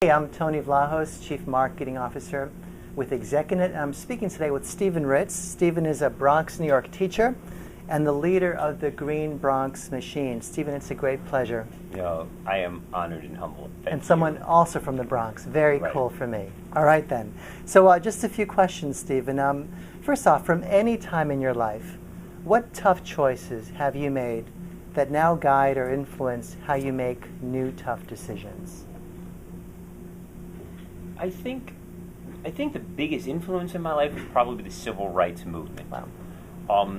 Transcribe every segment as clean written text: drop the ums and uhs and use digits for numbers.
Hey, I'm Tony Vlahos, Chief Marketing Officer with ExeccuNet. I'm speaking today with Stephen Ritz. Stephen is a Bronx, New York teacher and the leader of the Green Bronx Machine. Stephen, it's a great pleasure. You know, I am honored and humbled. And someone also from the Bronx. Very Right. cool for me. All right then. So just a few questions, Stephen. First off, from any time in your life, what tough choices have you made that now guide or influence how you make new tough decisions? I think the biggest influence in my life was probably the civil rights movement. Wow.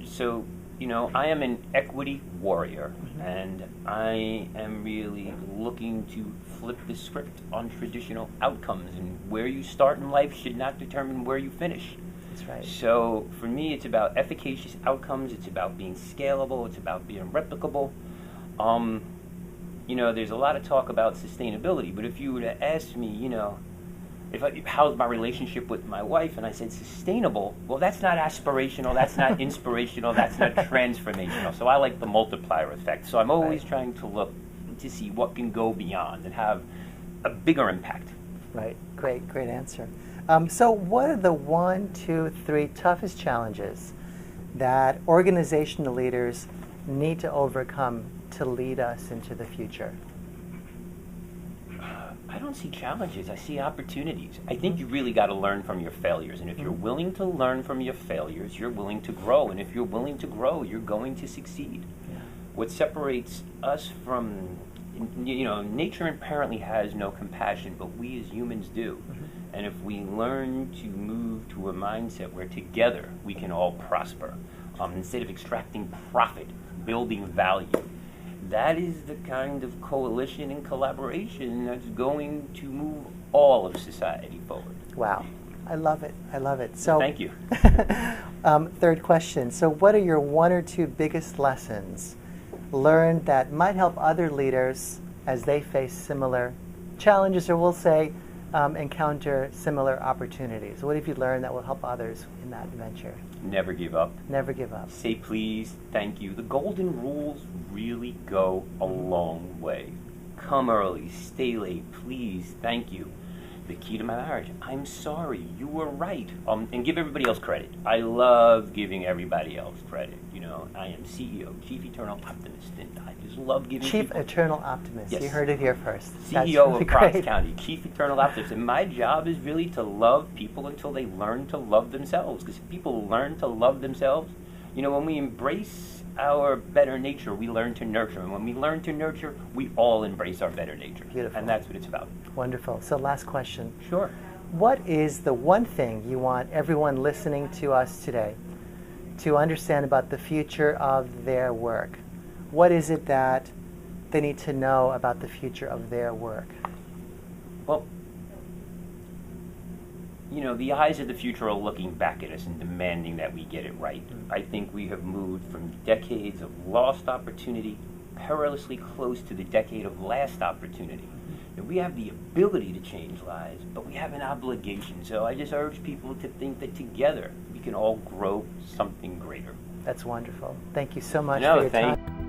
So, you know, I am an equity warrior, and I am really looking to flip the script on traditional outcomes, and where you start in life should not determine where you finish. That's right. So for me, it's about efficacious outcomes, it's about being scalable, it's about being replicable. You know, there's a lot of talk about sustainability, but if you were to ask me, you know, how's my relationship with my wife, and I said sustainable, well, that's not aspirational, that's not inspirational, that's not transformational. So I like the multiplier effect. So I'm always trying to look to see what can go beyond and have a bigger impact. Right. Great answer. So what are the 1, 2, 3 toughest challenges that organizational leaders need to overcome to lead us into the future? I don't see challenges, I see opportunities. I think you really got to learn from your failures, and if you're willing to learn from your failures, you're willing to grow, and if you're willing to grow, you're going to succeed. Yeah. What separates us from, you know, nature inherently has no compassion, but we as humans do. And if we learn to move to a mindset where together we can all prosper, instead of extracting profit, building value, that is the kind of coalition and collaboration that's going to move all of society forward. Wow. I love it. I love it. So, thank you. Third question. So what are your 1 or 2 biggest lessons learned that might help other leaders as they face similar challenges, or we'll say encounter similar opportunities? What have you learned that will help others in that venture? Never give up. Never give up. Say please, thank you. The golden rules really go a long way. Come early, stay late, please, thank you. The key to my marriage, I'm sorry, you were right. And give everybody else credit. I love giving everybody else credit. You know, I am CEO, Chief Eternal Optimist, and I just love giving Chief Eternal Optimist. Yes. You heard it here first. CEO of Bronx County, Chief Eternal Optimist. And my job is really to love people until they learn to love themselves. Because if people learn to love themselves, you know, when we embrace our better nature, we learn to nurture. And when we learn to nurture, we all embrace our better nature. Beautiful. And that's what it's about. Wonderful. So last question. Sure. What is the one thing you want everyone listening to us today to understand about the future of their work? What is it that they need to know about the future of their work? Well, you know, the eyes of the future are looking back at us and demanding that we get it right. I think we have moved from decades of lost opportunity perilously close to the decade of last opportunity. And we have the ability to change lives, but we have an obligation. So I just urge people to think that together we can all grow something greater. That's wonderful. Thank you so much for your time.